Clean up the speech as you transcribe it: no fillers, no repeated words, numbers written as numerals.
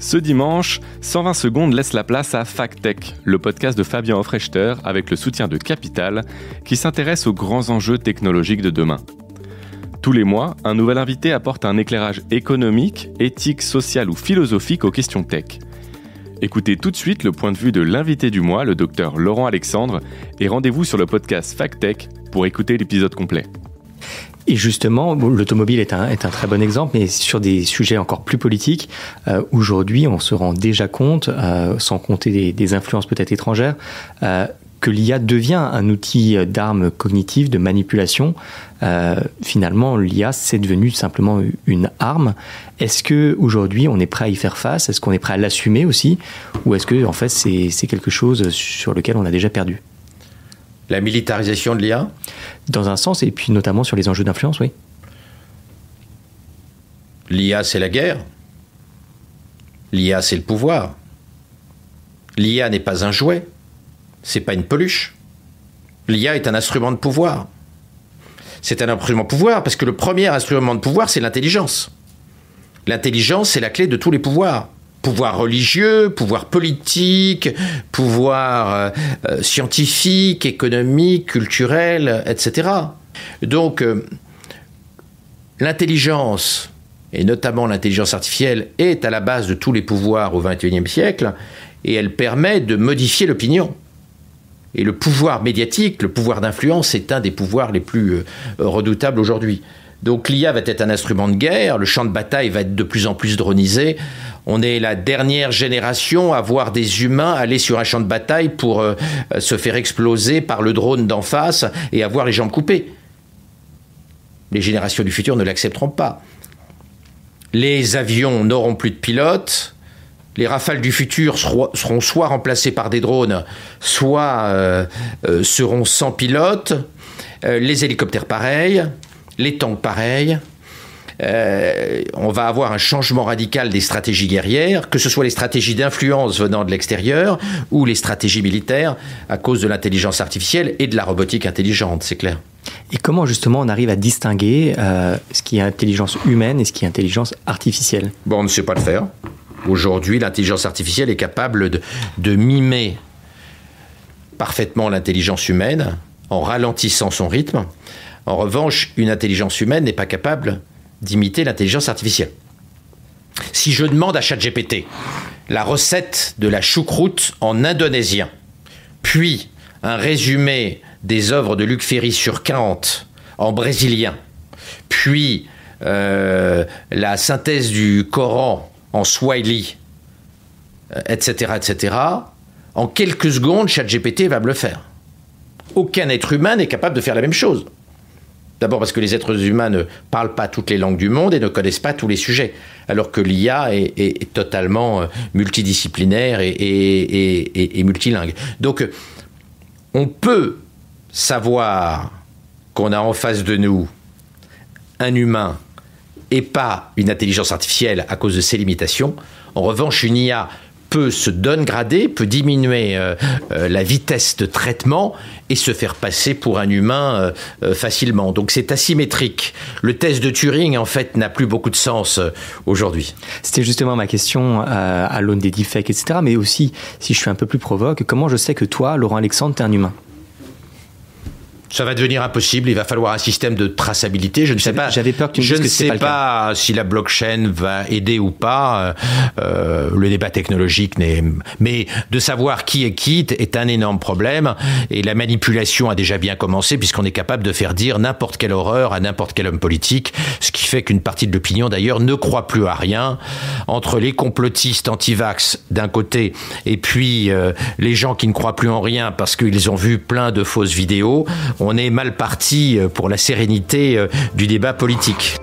Ce dimanche, 120 secondes laisse la place à FacTech, le podcast de Fabien Hofrechter avec le soutien de Capital, qui s'intéresse aux grands enjeux technologiques de demain. Tous les mois, un nouvel invité apporte un éclairage économique, éthique, social ou philosophique aux questions tech. Écoutez tout de suite le point de vue de l'invité du mois, le docteur Laurent Alexandre, et rendez-vous sur le podcast FacTech pour écouter l'épisode complet. Et justement, l'automobile est un très bon exemple, mais sur des sujets encore plus politiques, aujourd'hui, on se rend déjà compte, sans compter des influences peut-être étrangères, que l'IA devient un outil d'arme cognitive, de manipulation. Finalement, l'IA, c'est devenu simplement une arme. Est-ce qu'aujourd'hui, on est prêt à y faire face ? Est-ce qu'on est prêt à l'assumer aussi ? Ou est-ce que, en fait, c'est quelque chose sur lequel on a déjà perdu ? La militarisation de l'IA ? Dans un sens, et puis notamment sur les enjeux d'influence, oui. L'IA, c'est la guerre. L'IA, c'est le pouvoir. L'IA n'est pas un jouet. C'est pas une peluche. L'IA est un instrument de pouvoir. C'est un instrument de pouvoir parce que le premier instrument de pouvoir, c'est l'intelligence. L'intelligence, c'est la clé de tous les pouvoirs. Pouvoir religieux, pouvoir politique, pouvoir scientifique, économique, culturel, etc. Donc, l'intelligence, et notamment l'intelligence artificielle, est à la base de tous les pouvoirs au XXIe siècle, et elle permet de modifier l'opinion. Et le pouvoir médiatique, le pouvoir d'influence, est un des pouvoirs les plus redoutables aujourd'hui. Donc l'IA va être un instrument de guerre, le champ de bataille va être de plus en plus dronisé. On est la dernière génération à voir des humains aller sur un champ de bataille pour se faire exploser par le drone d'en face et avoir les jambes coupées. Les générations du futur ne l'accepteront pas. Les avions n'auront plus de pilotes. Les Rafales du futur seront soit remplacées par des drones, soit seront sans pilote. Les hélicoptères pareils. Les tanks pareils, on va avoir un changement radical des stratégies guerrières, que ce soit les stratégies d'influence venant de l'extérieur ou les stratégies militaires à cause de l'intelligence artificielle et de la robotique intelligente, c'est clair. Et comment justement on arrive à distinguer ce qui est intelligence humaine et ce qui est intelligence artificielle ? Bon, on ne sait pas le faire. Aujourd'hui, l'intelligence artificielle est capable de mimer parfaitement l'intelligence humaine en ralentissant son rythme. En revanche, une intelligence humaine n'est pas capable d'imiter l'intelligence artificielle. Si je demande à ChatGPT la recette de la choucroute en indonésien, puis un résumé des œuvres de Luc Ferry sur Kant en brésilien, puis la synthèse du Coran en swahili, etc., en quelques secondes, ChatGPT va me le faire. Aucun être humain n'est capable de faire la même chose. D'abord parce que les êtres humains ne parlent pas toutes les langues du monde et ne connaissent pas tous les sujets, alors que l'IA est totalement multidisciplinaire et multilingue. Donc, on peut savoir qu'on a en face de nous un humain et pas une intelligence artificielle à cause de ses limitations. En revanche, une IA peut se downgrader, peut diminuer la vitesse de traitement et se faire passer pour un humain facilement. Donc c'est asymétrique. Le test de Turing, en fait, n'a plus beaucoup de sens aujourd'hui. C'était justement ma question à l'aune des deepfakes, etc. Mais aussi, si je suis un peu plus provoque, comment je sais que toi, Laurent Alexandre, t'es un humain ? Ça va devenir impossible, il va falloir un système de traçabilité, je ne sais pas. J'avais peur que tu me dises que c'est pas le cas. Je ne sais pas si la blockchain va aider ou pas, le débat technologique mais de savoir qui est qui est un énorme problème, et la manipulation a déjà bien commencé puisqu'on est capable de faire dire n'importe quelle horreur à n'importe quel homme politique, ce qui fait qu'une partie de l'opinion d'ailleurs ne croit plus à rien. Entre les complotistes anti-vax d'un côté et puis les gens qui ne croient plus en rien parce qu'ils ont vu plein de fausses vidéos, on est mal parti pour la sérénité du débat politique.